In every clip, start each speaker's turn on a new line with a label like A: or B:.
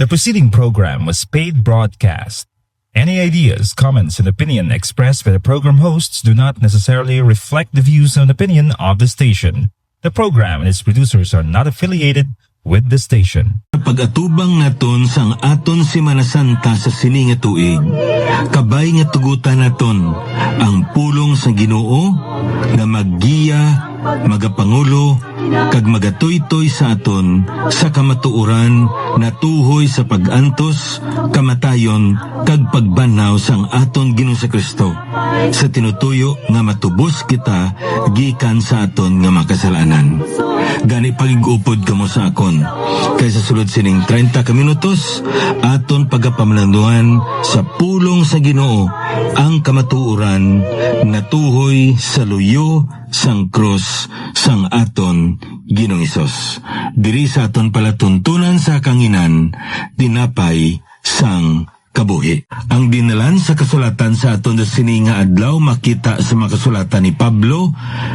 A: The preceding program was paid broadcast. Any ideas, comments, and opinion expressed by the program hosts do not necessarily reflect the views and opinion of the station. The program and its producers are not affiliated with the station.
B: Pag-atubang naton sang aton Semana Santa sa sini nga tuig, kabay nga tugutan naton ang pulong sa Ginoo nga maggiya, magapangulo, kag magatuytoy sa aton sa kamatuoran na tuhoy sa pag-antos, kamatayon, kag pagbanaw sang aton Ginoo sa Kristo sa tinutuyo nga matubos kita gikan sa aton nga makasalanan. Gani pagigupod kamo sa akon kaysa sulod sining 30 ka minutos aton pagapamlanduan sa pulong sa Ginoo ang kamatuoran na tuhoy sa luyo sang krus sang aton Ginoong Hesus. Diri sa aton palatuntunan sa kanginan tinapay sang kabuhi. Ang dinalan sa kasulatan sa aton sa sininga adlaw makita sa mga kasulatan ni Pablo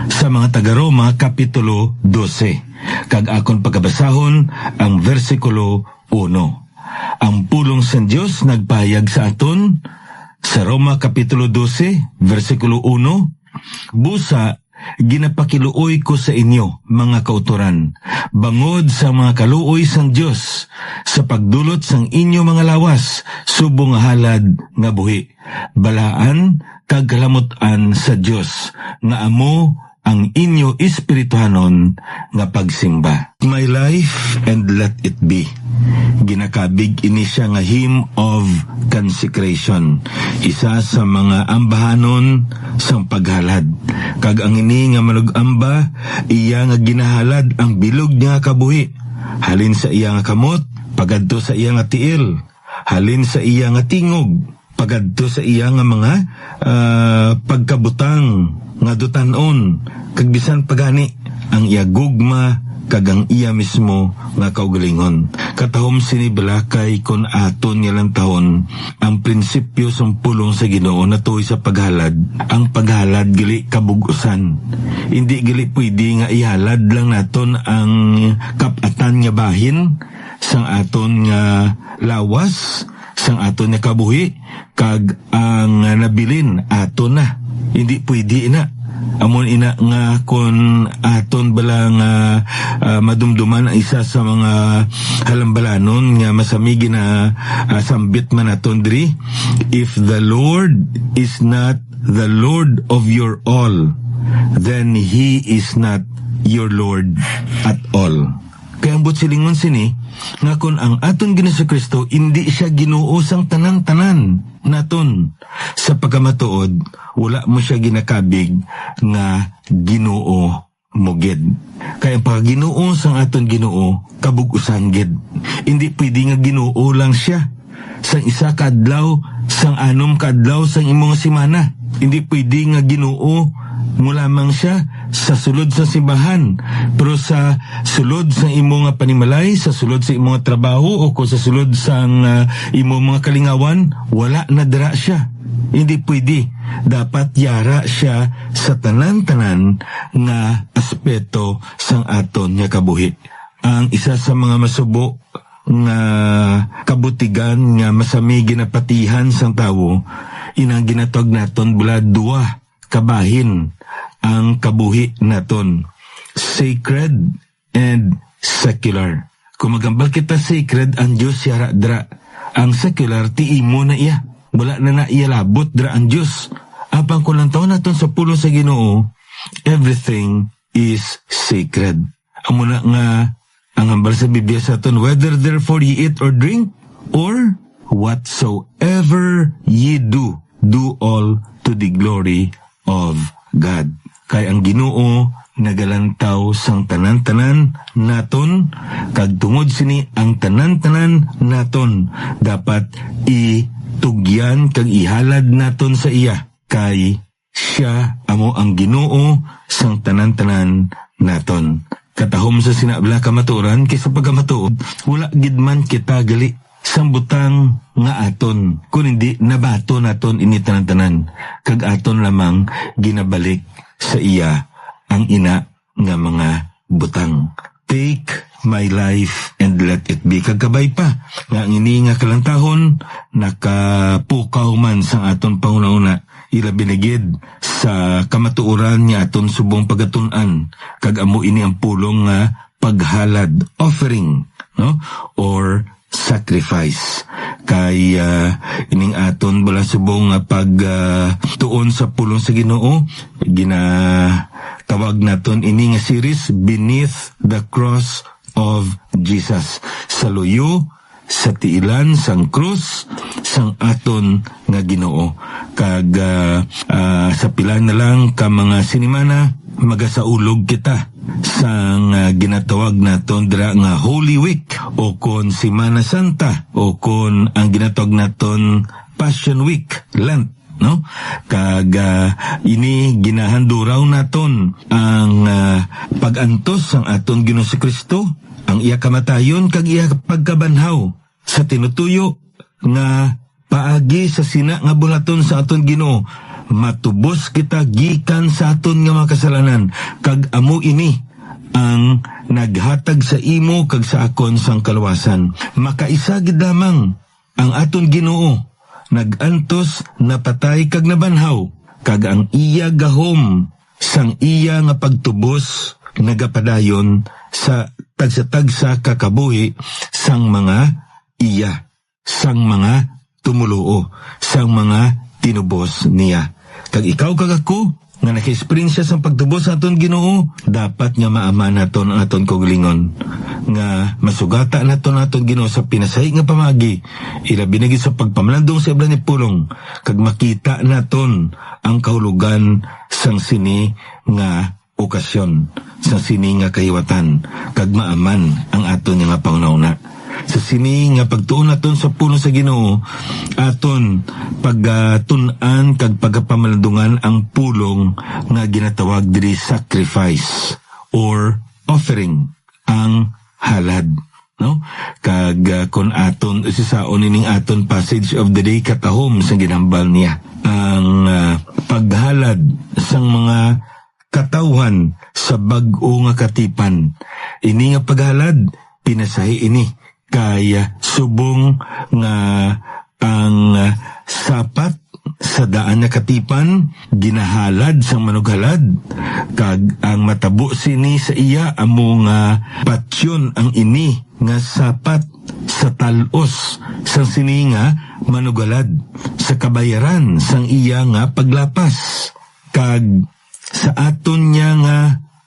B: sa mga taga-Roma kapitulo 12. Kag akon pagkabasahon ang versikulo 1. Ang pulong sa Dios nagpahayag sa aton sa Roma kapitulo 12 versikulo 1. Busa ginapakiluoy ko sa inyo, mga kauturan, bangod sa mga kaluoy sang Dios, sa pagdulot sang inyo mga lawas, subong nga halad nga buhi, balaan kag kalamutan sa Dios, nga amo ang inyo espirituhanon nga pagsimba. My life and let it be. Ginakabig ini siya nga hymn of consecration. Isa sa mga ambahanon sang paghalad. Kag ang ini nga manug-amba, iya nga ginahalad ang bilog niya kabuhi. Halin sa iya nga kamot, pagadto sa iya nga tiil. Halin sa iya nga tingog, pagadto sa iya nga mga pagkabutang nga dutanon, kag bisan pagani ang iya gugma kag ang iya mismo nga kaugalingon. Katahom sinibalakay kon aton nga lang tahon ang prinsipyo sang pulong sa Ginoo na tuoy sa paghalad. Ang paghalad gili kabugusan. Hindi gili pwede nga ihalad lang naton ang kapatan nga bahin sang aton nga lawas, sang aton nga kabuhi, kag ang nabilin aton na. Hindi pwede na. Amon ina nga kon aton bala nga madumduman ang isa sa mga halambalanon nga masamigi na sambit man aton diri. If the Lord is not the Lord of your all, then He is not your Lord at all. Kaya ang silingon sini nga kon ang aton Ginoo sa Kristo hindi siya Ginoo sang tanan-tanan naton sa pagkamatuod, wala mo siya ginakabig nga Ginoo mo gid. Kaya ang pagginoo sang aton Ginoo kabug-usan gid. Hindi pwede nga Ginoo lang siya sang isa ka adlaw, sang anom ka adlaw sang imong semana. Hindi pwede nga Ginoo mo lamang siya sa sulod sa simbahan, pero sa sulod sa imong nga panimalay, sa sulod sa imong trabaho o sa sulod sa imong mga kalingawan, wala na dira siya. Hindi pwede. Dapat yara siya sa tanan-tanan nga aspeto sang aton nga kabuhi. Ang isa sa mga masubo nga kabutigan nga masami ginapatihan sang tawo, inang ginatog naton bula duwa kabahin ang kabuhi naton, sacred and secular. Kung magambal kita sacred, ang Diyos yara dra. Ang secular, tiimo na iya. Wala na iya labot dra ang Diyos. Apang kulang taon naton sa pulo sa Ginoo, everything is sacred. Amo na nga ang hambal sa Biblia sa aton, whether therefore ye eat or drink, or whatsoever ye do, do all to the glory of God. Kay ang Ginoo nagalantaw sang tanan-tanan naton, kag tungod sini ang tanan-tanan naton dapat itugyan kag ihalad naton sa iya, kay siya amo ang Ginoo sang tanan-tanan naton. Katahom sa sinabla kamaturan, kaysa pagkamatuod, wala gid man kita gali sang butang nga aton, kung hindi nabato naton ini tanan-tanan, kag aton lamang ginabalik sa iya ang ina nga mga butang. Take my life and let it be. Kagkabay pa nga ang ini nga kalantahon nakapukaw man sa aton pangunahuna ila binigid sa kamatuoran niya aton subong pagatun-an kag amo ini ang pulong nga paghalad, offering, no, or sacrifice. Kay ining aton bala subong nga pag tuon sa pulong sa Ginoo, ginatawag naton ini nga series Beneath the Cross of Jesus. Sa luyo, sa tiilan, sang krus, sang aton nga Ginoo. Kag sa pila na lang ka mga sinimana, magasaulog kita sang ginatawag naton dira nga Holy Week o kon Semana Santa o kon ang ginatawag naton Passion Week, Lent, no? Kag ini ginahanduraw naton ang pag-antos sang aton Ginoo si Kristo, ang iya kamatayon kag iya pagkabanhaw sa tinutuyo nga paagi sa sina nga bulaton sa aton Ginoo, matubos kita gikan sa aton nga mga kasalanan kag amo ini ang naghatag sa imo kag sa akon sang kaluwasan. Makaisa gid lamang ang aton Ginoo, nagantos, napatay kag nabanhaw, kag ang iya gahom sang iya nga pagtubos nagapadayon sa tagsa-tagsa kakabuhi sang mga iya, sang mga tumuluo, sang mga tinubos niya. Kag ikaw kag ako nga naka-experience sa pagtubos sa aton Ginoo, dapat nga maama naton ang aton kaugalingon nga masugata naton aton Ginoo sa pinasahi nga pamagi, ila binagi sa pagpamalandong sa iblan ni pulong, kag makita naton ang kahulugan sang sini nga okasyon, sang sini nga kahiwatan, kag maaman ang aton nga pangunahuna. Sa sini nga pagtuon naton sa puno sa Ginoo, aton pagtun-an kag pagpamalandungan ang pulong nga ginatawag diri sacrifice or offering, ang halad, no? Kag kon aton isisaon ining aton passage of the day katahom sa ginambal niya, ang paghalad sang mga katawhan sa bag-o nga katipan. Ini nga paghalad pinasahi ini kaya subong nga ang sapat sa daan nga katipan ginahalad sang manughalad, kag ang matabo sini sa iya amo nga patsyon ang ini nga sapat sa talos sang sini nga manughalad sa kabayaran sang iya nga paglapas, kag sa aton niya nga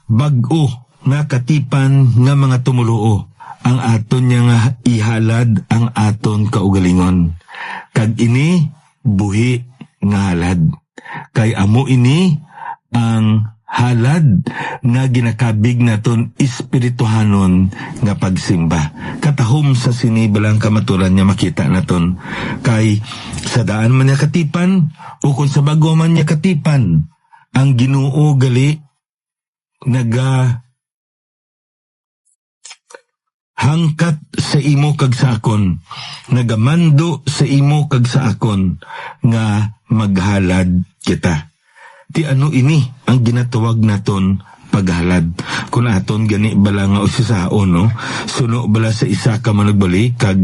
B: bag-o nga katipan nga mga tumuluo, ang aton niya nga ihalad ang aton kaugalingon. Kag ini buhi nga halad. Kay amo ini ang halad nga ginakabig naton espirituhanon nga pagsimba. Katahom sa sinibalang kamaturan niya makita naton. Kay sa daan man niya katipan o kung sa bago man niya katipan, ang Ginoo gali hangkat sa imo kag sa akon, nagamando sa imo kag sa akon, nga maghalad kita. Ti ano ini ang ginatawag naton paghalad. Kung aton gani bala nga usisaon, no? Suno bala sa isa ka managbali, kag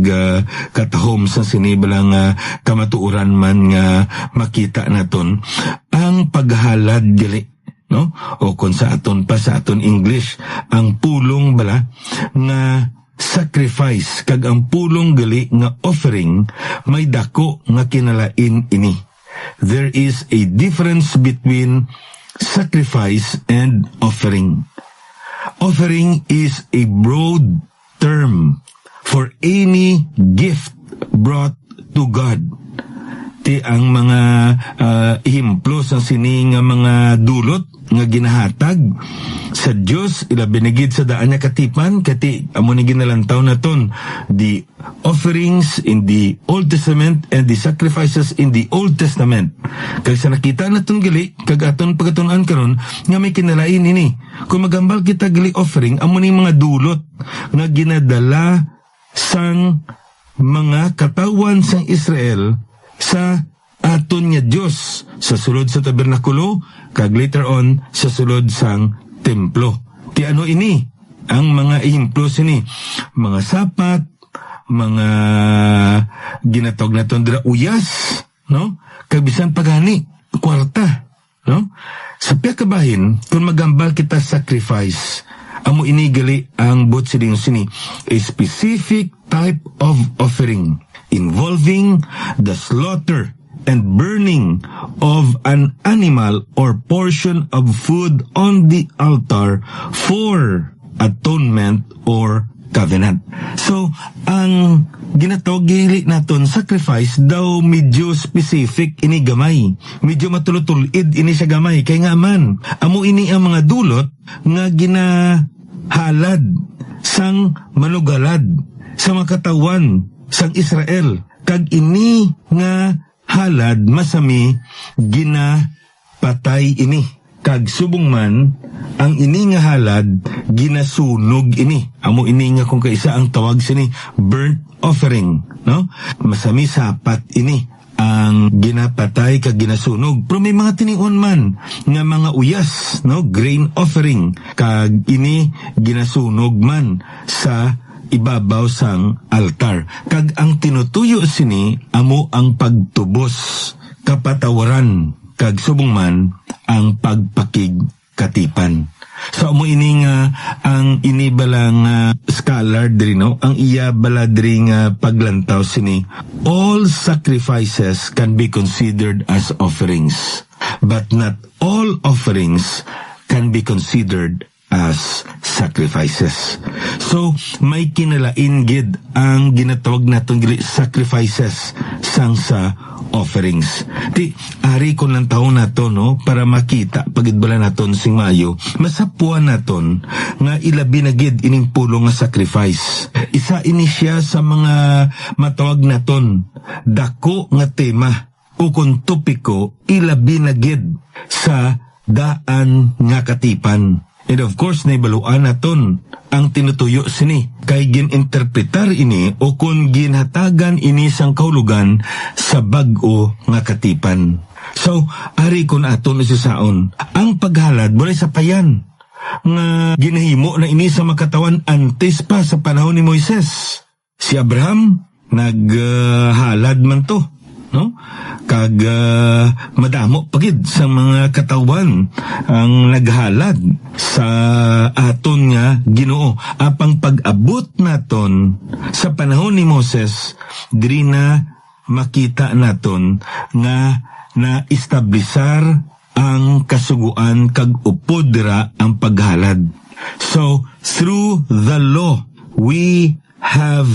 B: katahom sa sini bala nga kamatuuran man nga makita naton, ang paghalad gali, no? O kung sa aton pa sa aton English, ang pulong bala nga sacrifice, kag ang pulong gali nga offering, may dako nga kinalain ini. There is a difference between sacrifice and offering. Offering is a broad term for any gift brought to God. Ti ang mga ihemplo sa sini nga mga dulot nga ginahatag sa Dios ila binigid sa daan nga katipan, kati amo ni ginalantaw naton the offerings in the Old Testament and the sacrifices in the Old Testament. Kag sa nakita naton gali kag aton pagatun-an karon nga may kinalain ini. Kung magambal kita gali offering, amo ni mga dulot nga ginadala sang mga katawan sang Israel sa aton nga Dios sa sulod sa tabernakulo, kag later on sa sulod sang templo. Ti ano ini? ang mga ehemplo sini, mga sapat, mga ginatog na tondra uyas, no? Kabisan pagani, kwarta, no? Sa piyakabahin, kung magambal kita sacrifice, amo inigali ang bot sini, a specific type of offering involving the slaughter and burning of an animal or portion of food on the altar for atonement or covenant. So, ang ginatogili naton sacrifice daw medyo specific ini gamay. Medyo matulutulid ini siya gamay. Kaya nga man, amo ini ang mga dulot nga ginahalad sang manugalad sa makatawan sang Israel. Kag ini nga halad masami ginapatay ini. Kag subong man ang ini nga halad ginasunog ini. Amo ini nga kung kaisa ang tawag sini burnt offering, no? Masami sapat ini ang ginapatay kag ginasunog. Pero may mga tinion man nga mga uyas, no? Grain offering kag ini ginasunog man sa ibabaw sang altar. Kag ang tinutuyo sini amo ang pagtubos, kapatawaran, kag subong man ang pagpakig katipan. So amo ini nga ang ini balang scholar diri, no? Ang iya bala diri nga paglantaw sini, all sacrifices can be considered as offerings, but not all offerings can be considered as sacrifices. So, may kinalain gid ang ginatawag natong sacrifices sang sa offerings. Di, ari ko ng taon nato, no? Para makita, pagidbala naton sing maayo, masapuan naton nga ilabi na gid ining pulong nga sacrifice. Isa ini siya sa mga matawag naton dako nga tema o kung topiko ilabi na gid sa daan nga katipan. And of course, naibaluan naton ang tinutuyo sini kay gininterpretar ini o kung ginhatagan ini sang kahulugan sa bag-o nga katipan. So, ari kon aton isasaon, ang paghalad walay sapayan nga ginahimo na ini sa makatawan antes pa sa panahon ni Moises. Si Abraham naghalad man to, no? Kag madamo pagid sa mga katawan ang naghalad sa aton nga Ginoo. Apang pag-abot naton sa panahon ni Moses, diri na makita naton nga na-establisar ang kasuguan kag upod dira ang paghalad. So, through the law, we have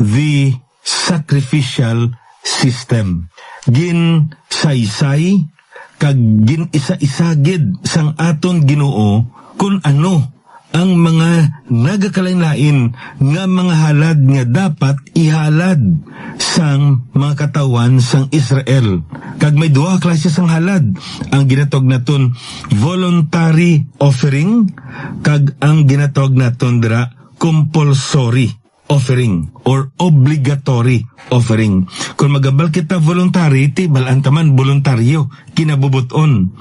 B: the sacrificial system. Gin saysay kag gin isa-isagid sang aton Ginoo kung ano ang mga nagakalain-lain nga mga halad nga dapat ihalad sang mga katawan sang Israel. Kag may duha klase sang halad, ang ginatawag naton voluntary offering kag ang ginatawag naton dira compulsory offering or obligatory offering. Kung magabal kita voluntary, ti balaan taman voluntaryo, kinabubuton.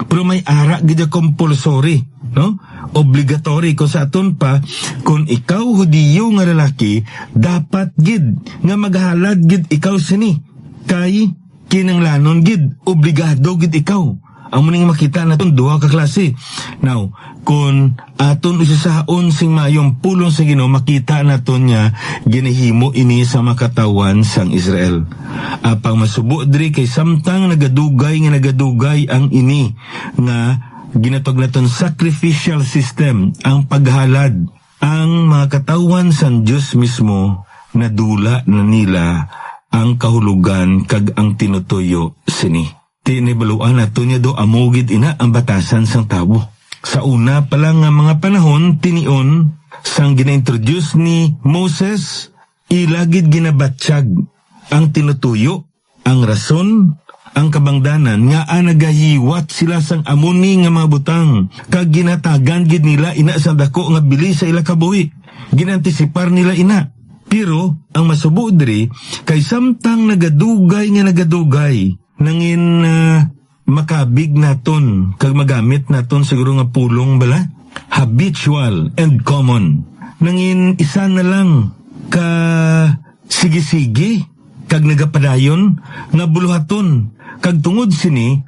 B: Pero may ara gid compulsory, no? Obligatory. Kung sa aton pa, kung ikaw Hudiyo nga lalaki, dapat gid nga maghalad gid ikaw sini. Kay kinanglanon gid, obligado gid ikaw. Ang muning makita naton duha ka klase. Now, kung aton usasaon sing mayong pulong sa Ginoo, makita naton nga ginahimo ini sa makatawan sang Israel. Apang masubo diri kay samtang nagadugay ang ini nga ginatawag naton sacrificial system, ang paghalad, ang mga katawan sang Dios mismo nadula na nila ang kahulugan kag ang tinutuyo sini. Tinibaluan nato niya do amugid ina ang batasan sang tawo. Sa una pa lang nga mga panahon, tinion, sang gina-introduce ni Moses, ilagid ginabatsyag ang tinutuyo, ang rason, ang kabangdanan, nga nagahiwat sila sang amuni nga mga butang, kag ginatagan gid nila ina sa dako nga bili sa ila kabuhi. Ginantisipar nila ina. Pero, ang masubo diri, kay samtang nagadugay, nangin makabig naton kag magamit naton siguro nga pulong bala habitual and common. Nangin isa na lang ka sige-sige kag nagapadayon nga buluhaton kag tungod sini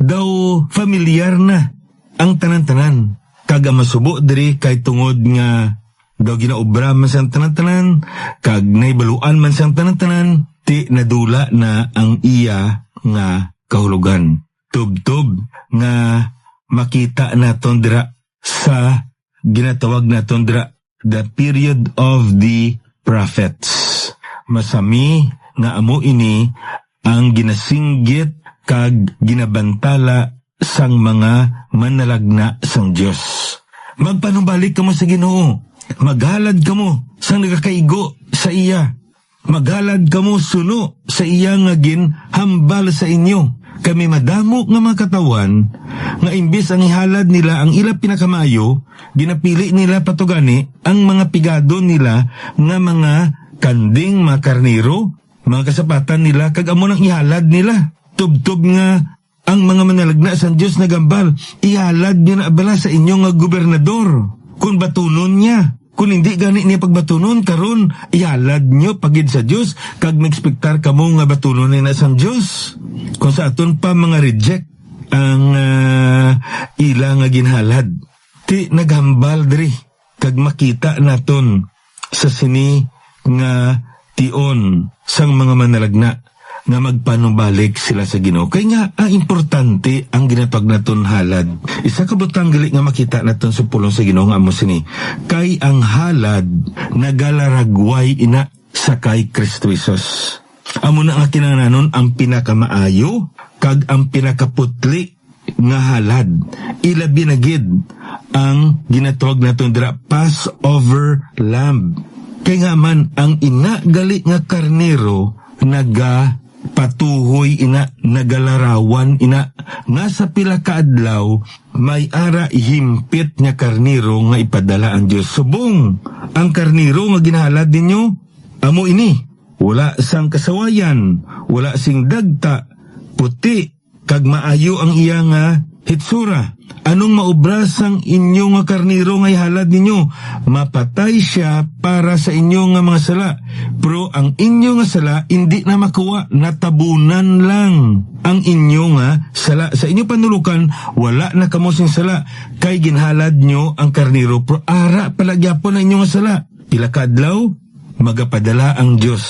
B: daw familiar na ang tanan-tanan kag masubo diri kay tungod nga daw ginaobra man siyang tanan-tanan kag naibaluan man siyang tanan-tanan ti nadula na ang iya nga kahulugan. Tub-tub nga makita naton dira sa ginatawag naton dira the period of the prophets. Masami nga amo ini ang ginasinggit kag ginabantala sang mga manalagna sang Dios. Magpanumbalik kamo sa Ginoo. Maghalad kamo sang nagakaigo sa iya. Maghalad kamo suno sa iya nga ginhambal sa inyo. Kami madamo nga mga katawan nga imbis ang ihalad nila ang ila pinakamayo, ginapili nila patugani ang mga pigado nila nga mga kanding, mga karniro, mga kasapatan nila kag amo nang ihalad nila. Tub-tub nga ang mga manalagna sa Dios na gambal, ihalad niyo na abala sa inyo nga gobernador. Kung batunon niya, kung hindi gani niya pagbatunon karon, ihalad niyo pagid sa Dios kag magspektar kamo nga batunon ni na sa Dios. Kung sa aton pa mga reject ang ila nga ginhalad, ti naghambal diri kag makita naton sa sini nga tion sang mga manalagna nga magpanumbalik sila sa Ginoo. Kay nga importante ang ginatawag naton halad. Isa ka butang gali nga makita naton sa pulong sa Ginoo nga amo sini. Kay ang halad nagalaragway ina sa kay Kristo Jesus. Amo na nga kinahanglanon ang pinakamaayo kag ang pinakaputli nga halad. Ilabi na gid ang ginatawag naton dira Passover lamb. Kay nga man ang ina gali nga karnero patuhoy ina, nagalarawan ina, nga sa pila ka adlaw may ara himpit nga karniro nga ipadala ang Dios. Subong ang karniro nga ginahalad ninyo amo ini, wala sang kasawayan, wala sing dagta, puti kag maayo ang iya nga hitsura. Anong maobra sang inyo nga karniro nga ihalad ninyo? Mapatay siya para sa inyo nga mga sala. Pero ang inyo nga sala hindi na makuha, natabunan lang ang inyo nga sala. Sa inyo panulukan wala na kamo sing sala kay ginhalad nyo ang karniro. Pero ara palagyapon na inyo nga sala. Pila ka adlaw magapadala ang Dios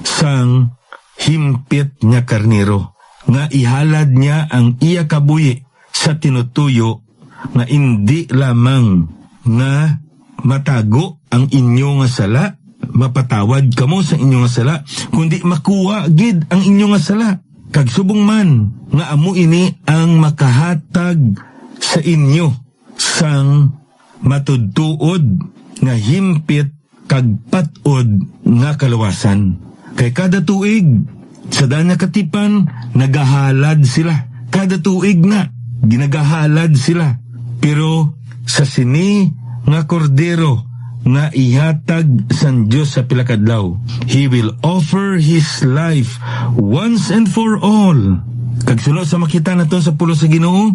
B: sang himpit nga karniro nga ihalad niya ang iya kabuhi sa tinutuyo na hindi lamang nga matago ang inyo nga sala, mapatawad kamo sa inyo nga sala, kundi makuha gid ang inyo nga sala. Kag subong man nga amo ini ang makahatag sa inyo sang matudtuod nga himpit kag patod nga kaluwasan. Kay kada tuig sa danya katipan nagahalad sila. Kada tuig na ginagahalad sila. Pero sa sini nga kordero nga ihatag san Dios sa pilakadlaw, He will offer His life once and for all. Kag sunod sa makita naton sa pulo sa Ginoo,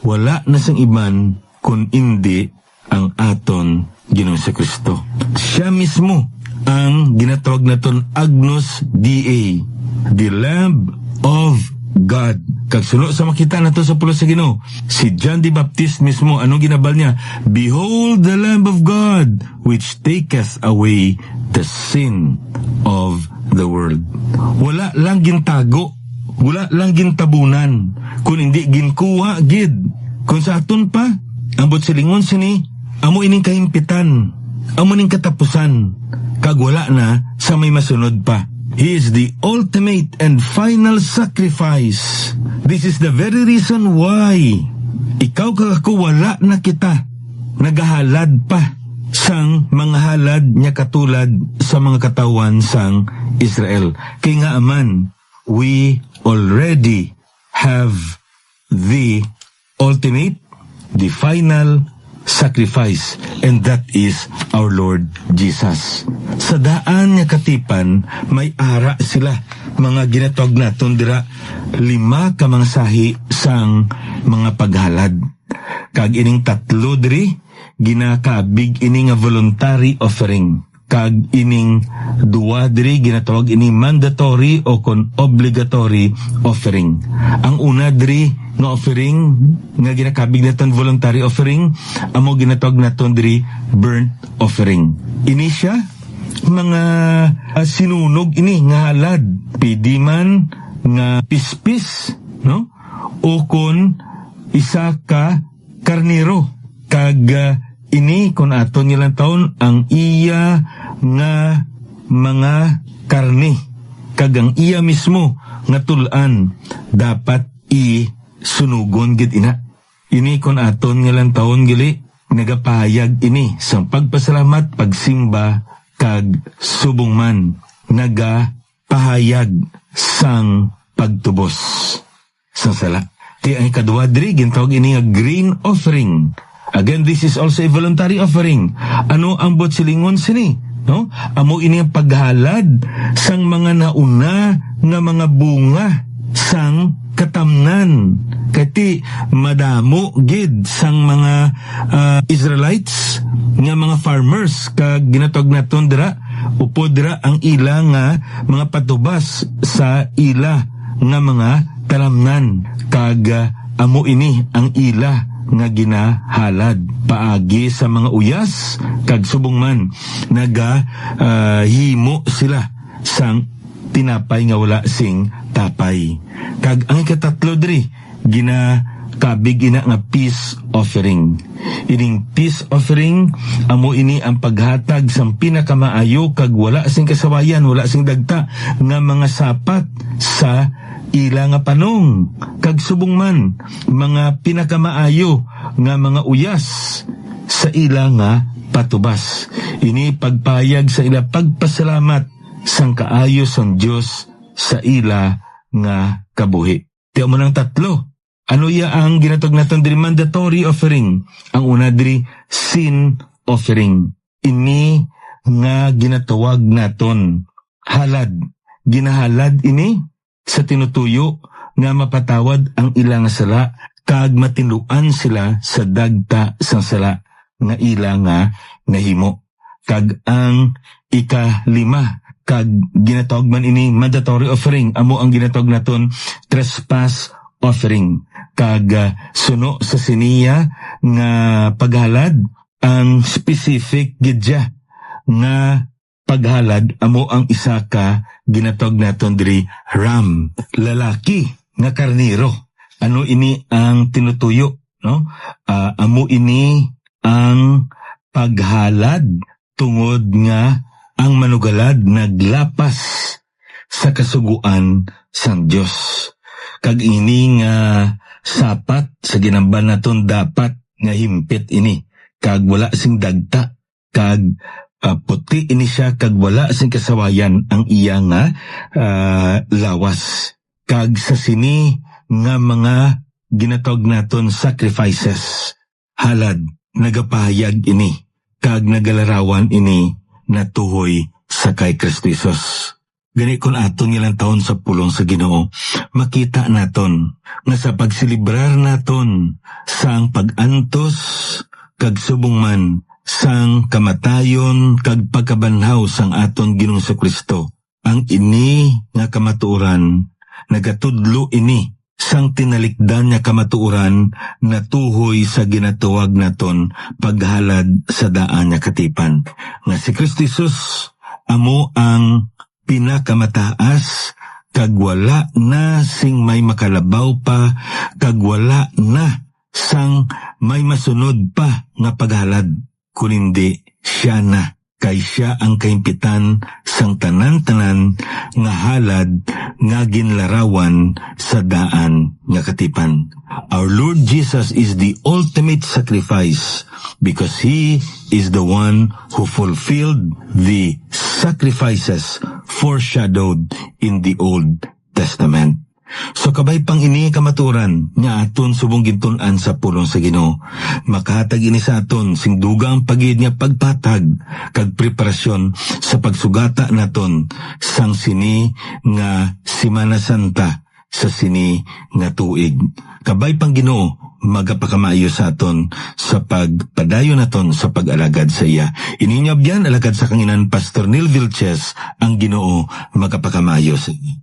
B: wala na sang iban kun indi ang aton Ginoo sa Kristo. Siya mismo ang ginatawag naton Agnus Dei, the Lamb of God. Kag sulo sa makita nato sa pulo sa Ginoo, si John the Baptist mismo, anong ginabal niya? Behold the Lamb of God, which taketh away the sin of the world. Wala lang gintago, wala lang gintabunan, kung hindi ginkuha gid. Kung sa aton pa, ambot silingon sini, amo ining kahimpitan, amo ning katapusan, kag wala na sa may masunod pa. He is the ultimate and final sacrifice. This is the very reason why ikaw kag ako wala na kita nagahalad pa sang mga halad niya katulad sa mga katawan sang Israel. Kaya nga aman, we already have the ultimate, the final sacrifice, and that is our Lord Jesus. Sa daan niya katipan may ara sila, mga ginatawag naton dira 5 ka mga sahi sang mga paghalad. Kag ining tatlo diri ginakabig ini nga voluntary offering. Kag ining duwa diri ginatawag ini mandatory o kon obligatory offering. Ang una diri nga offering nga ginakabig naton voluntary offering, amo ginatawag naton diri burnt offering. Ini siya mga sinunog ini nga halad, pidi man nga pispis, no? O kon isa ka karnero. Kag ini kon aton nilang taon ang iya nga mga karne. Kag ang iya mismo nga tulan dapat isunugon gid ina. Ini kon aton nilang taon gali nagapahayag ini sang pagpasalamat, pagsimba kag subong man nagapahayag sang pagtubos sang sala. Ti ang ikadua diri gintawag ini nga grain offering. Again, this is also a voluntary offering. Ano ang botsilingon sini? No? Amo ini ang paghalad sang mga nauna nga mga bunga sang katamnan. Kati madamo gid sang mga Israelites nga mga farmers kag ginatawag naton dira upo dira ang ila nga mga patubas sa ila nga mga talamnan. Kag amo ini ang ila nga ginahalad paagi sa mga uyas kag subong man himo sila sang tinapay nga wala sing tapay. Kag ang ikatatlo diri ginakabig ina nga peace offering. Ining peace offering amo ini ang paghatag sang pinakamaayo kag wala sing kasawayan, wala sing dagta nga mga sapat sa ila nga panong kag subong man mga pinakamaayo nga mga uyas sa ila nga patubas. Ini pagpayag sa ila pagpasalamat sang kaayo sang Dios sa ila nga kabuhi. Tiyo mo ng tatlo. Ano ya ang ginatawag natin diri mandatory offering? Ang una diri sin offering. Ini nga ginatawag naton halad. Ginahalad ini sa tinutuyo nga mapatawad ang ilang sala kag matinluan sila sa dagta sang sala nga ila nga nahimo. Kag ang ikalima kag ginatawag man ini mandatory offering, amo ang ginatawag naton trespass offering. Kag suno sa siniya nga paghalad ang specific gidya nga paghalad amo ang isa ka ginatawag naton diri ram, lalaki nga karnero. Ano ini ang tinutuyo, no? Amo ini ang paghalad tungod nga ang manugalad naglapas sa kasuguan sang Dios. Kag ini nga sapat sa ginamban naton dapat nga himpit ini kag wala sing dagta kag puti ini siya kag wala sing kasawayan ang iya nga lawas. Kag sa sini nga mga ginatawag naton sacrifices, halad, nagapahayag ini kag nagalarawan ini natuhoy sa kay Kristo Jesus. Gani kon aton nilang taon sa pulong sa Ginoo, makita naton nga sa pagsilibrar naton sang pag-antos kag subong man sang kamatayon kag pagkabanhaw sang aton Ginoong Kristo. Ang ini nga kamatuoran nagatudlo ini sang tinalikdan nga kamatuoran na tuhoy sa ginatawag naton paghalad sa daan nga katipan. Nga si Kristo Jesus amo ang pinakamataas kag wala na sing may makalabaw pa kag wala na sang may masunod pa nga paghalad. Kunindi siya na, kay siya ang kaimpitan sang tanan-tanan nga halad nga ginlarawan sa daan nga katipan. Our Lord Jesus is the ultimate sacrifice because He is the one who fulfilled the sacrifices foreshadowed in the Old Testament. So kabay pang ini kamaturan nga aton subong gintun-an sa pulong sa Ginoo. Makahatag ini sa aton sing dugang pagid nga pagpatag kag preparasyon sa pagsugata naton sang sini nga Semana Santa sa sini nga tuig. Kabay pang Ginoo magapakamayo sa aton sa pagpadayon naton sa pag-alagad sa iya. Ininyab yan alagad sa kanginan Pastor Neil Vilches, ang Ginoo magapakamayo sa iya.